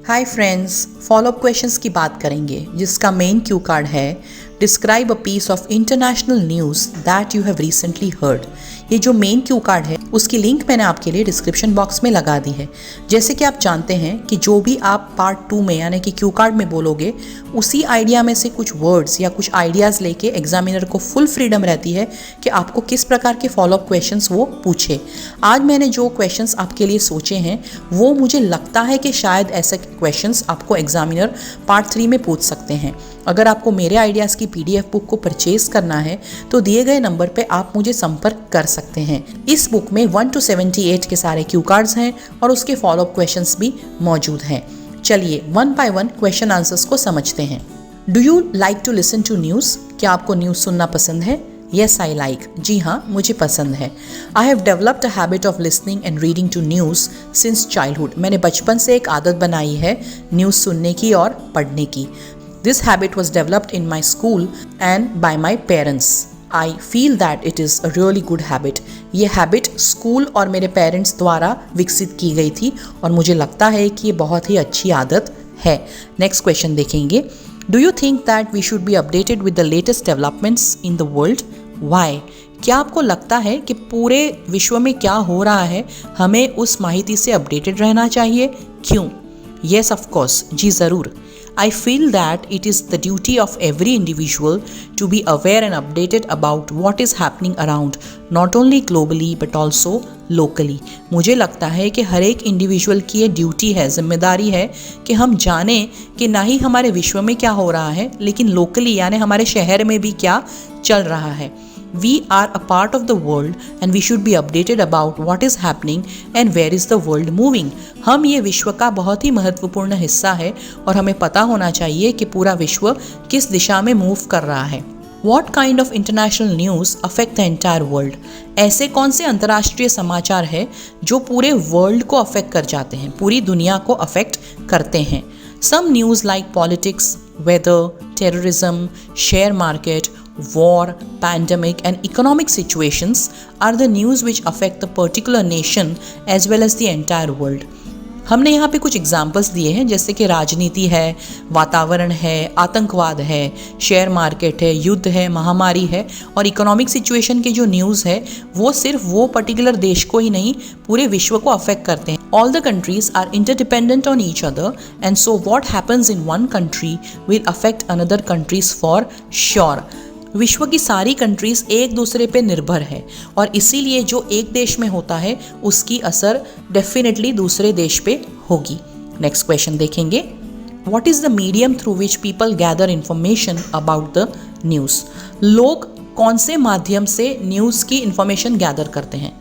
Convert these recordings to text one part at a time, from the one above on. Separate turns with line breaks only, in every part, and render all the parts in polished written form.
Hi friends, follow up questions की बात करेंगे जिसका मेन क्यू कार्ड है describe a piece of international news that you have recently heard. ये जो मेन क्यू कार्ड है उसकी लिंक मैंने आपके लिए डिस्क्रिप्शन बॉक्स में लगा दी है। जैसे कि आप जानते हैं कि जो भी आप पार्ट 2 में यानी कि क्यू कार्ड में बोलोगे उसी आइडिया में से कुछ वर्ड्स या कुछ आइडियाज़ लेके एग्जामिनर को फुल फ्रीडम रहती है कि आपको किस प्रकार के फॉलोअप क्वेश्चंस वो पूछे। आज मैंने जो क्वेश्चंस आपके लिए सोचे हैं वो मुझे लगता है कि शायद ऐसे क्वेश्चंस आपको एग्जामिनर पार्ट 3 में पूछ सकते हैं। अगर आपको मेरे आइडियाज़ की PDF बुक को परचेज करना है तो दिए गए नंबर पे आप मुझे संपर्क कर सकते हैं। इस बुक में 1 to 78 के सारे क्यू कार्ड्स हैं और उसके फॉलोअप क्वेश्चंस भी मौजूद हैं। चलिए one by one question answers को समझते हैं। Do you like to listen to news? क्या आपको न्यूज़ सुनना पसंद है? Yes, I like. जी हाँ, मुझे पसंद है। I have developed a habit of listening and reading to news since childhood. मैंने बचपन से एक आदत बनाई है न्यूज़ सुनने की और पढ़ने की। This habit was developed in my school and by my parents. I feel that it is a really good habit. ये हैबिट स्कूल और मेरे पेरेंट्स द्वारा विकसित की गई थी और मुझे लगता है कि ये बहुत ही अच्छी आदत है। नेक्स्ट क्वेश्चन देखेंगे। Do you think that we should be updated with the latest developments in the world? Why? क्या आपको लगता है कि पूरे विश्व में क्या हो रहा है हमें उस माहिती से अपडेटेड रहना चाहिए? क्यों? Yes, of course. जी ज़रूर। I feel that it is the duty of every individual to be aware and updated about what is happening around, not only globally but also locally. मुझे लगता है कि हर एक इंडिविजुअल की ये ड्यूटी है, जिम्मेदारी है कि हम जानें कि ना ही हमारे विश्व में क्या हो रहा है लेकिन लोकली यानी हमारे शहर में भी क्या चल रहा है। We are a part of the world and we should be updated about what is happening and where is the world moving. हम ये विश्व का बहुत ही महत्वपूर्ण हिस्सा है और हमें पता होना चाहिए कि पूरा विश्व किस दिशा में मूव कर रहा है। What kind of international news affect the entire world? ऐसे कौन से अंतर्राष्ट्रीय समाचार है जो पूरे वर्ल्ड को अफेक्ट कर जाते हैं, पूरी दुनिया को अफेक्ट करते हैं। Some news like politics, weather, terrorism, share market, war, pandemic and economic situations are the news which affect the particular nation as well as the entire world. हमने यहाँ पे कुछ एग्जाम्पल्स दिए हैं जैसे कि राजनीति है, वातावरण है, आतंकवाद है, शेयर मार्केट है, युद्ध है, महामारी है और इकोनॉमिक सिचुएशन के जो न्यूज़ है वो सिर्फ वो पर्टिकुलर देश को ही नहीं पूरे विश्व को अफेक्ट करते हैं। All the countries are interdependent on each other and so what happens in one country will affect another countries for sure. विश्व की सारी कंट्रीज एक दूसरे पे निर्भर है और इसीलिए जो एक देश में होता है उसकी असर डेफिनेटली दूसरे देश पे होगी। नेक्स्ट क्वेश्चन देखेंगे। What is the medium through which people gather information about the news? लोग कौन से माध्यम से न्यूज़ की इंफॉर्मेशन गैदर करते हैं?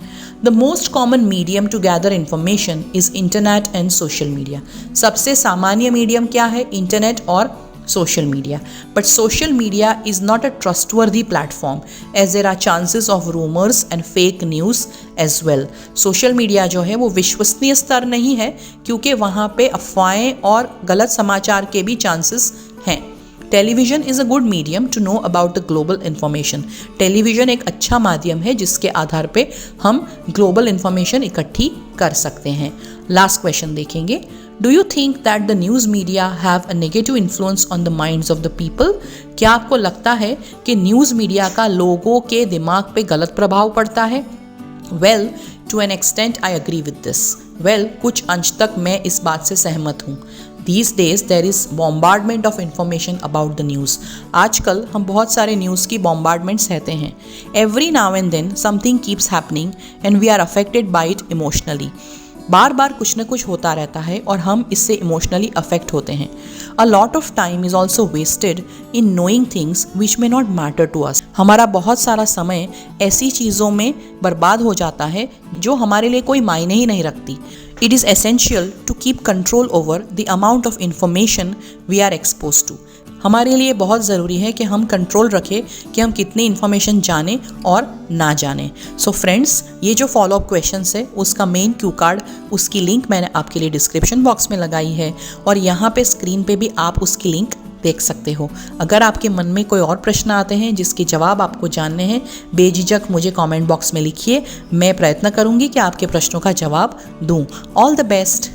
The most common medium to gather information is internet and social media. सबसे सामान्य मीडियम क्या है? इंटरनेट और social media. But social media is not a trustworthy platform as there are chances of rumors and fake news as well. Social media जो है वो विश्वसनीय स्तर नहीं है क्योंकि वहाँ पे अफवाहें और गलत समाचार के भी चांसेस हैं। Television is a good medium to know about the global information. Television एक अच्छा माध्यम है जिसके आधार पे हम ग्लोबल इन्फॉर्मेशन इकट्ठी कर सकते हैं। लास्ट क्वेश्चन देखेंगे। Do you think that the news media have a negative influence on the minds of the people? क्या आपको लगता है कि न्यूज़ मीडिया का लोगों के दिमाग पे गलत प्रभाव पड़ता है? Well, to an extent I agree with this. Well, कुछ अंश तक मैं इस बात से सहमत हूँ। These days there is bombardment of information about the news. आजकल हम बहुत सारे न्यूज़ की bombardment सहते हैं। Every now and then something keeps happening and we are affected by it emotionally. बार बार कुछ न कुछ होता रहता है और हम इससे इमोशनली अफेक्ट होते हैं। A lot of time is also wasted in knowing things which may not matter to us. हमारा बहुत सारा समय ऐसी चीज़ों में बर्बाद हो जाता है जो हमारे लिए कोई मायने ही नहीं रखती। It is essential to keep control over the amount of information we are exposed to. हमारे लिए बहुत ज़रूरी है कि हम कंट्रोल रखें कि हम कितनी इन्फॉर्मेशन जानें और ना जानें। सो फ्रेंड्स, ये जो फॉलोअप क्वेश्चंस है उसका मेन क्यू कार्ड, उसकी लिंक मैंने आपके लिए डिस्क्रिप्शन बॉक्स में लगाई है और यहाँ पे स्क्रीन पे भी आप उसकी लिंक देख सकते हो। अगर आपके मन में कोई और प्रश्न आते हैं जिसके जवाब आपको जानने हैं, बेझिझक मुझे कमेंट बॉक्स में लिखिए। मैं प्रयत्न करूँगी कि आपके प्रश्नों का जवाब दूँ। All the best.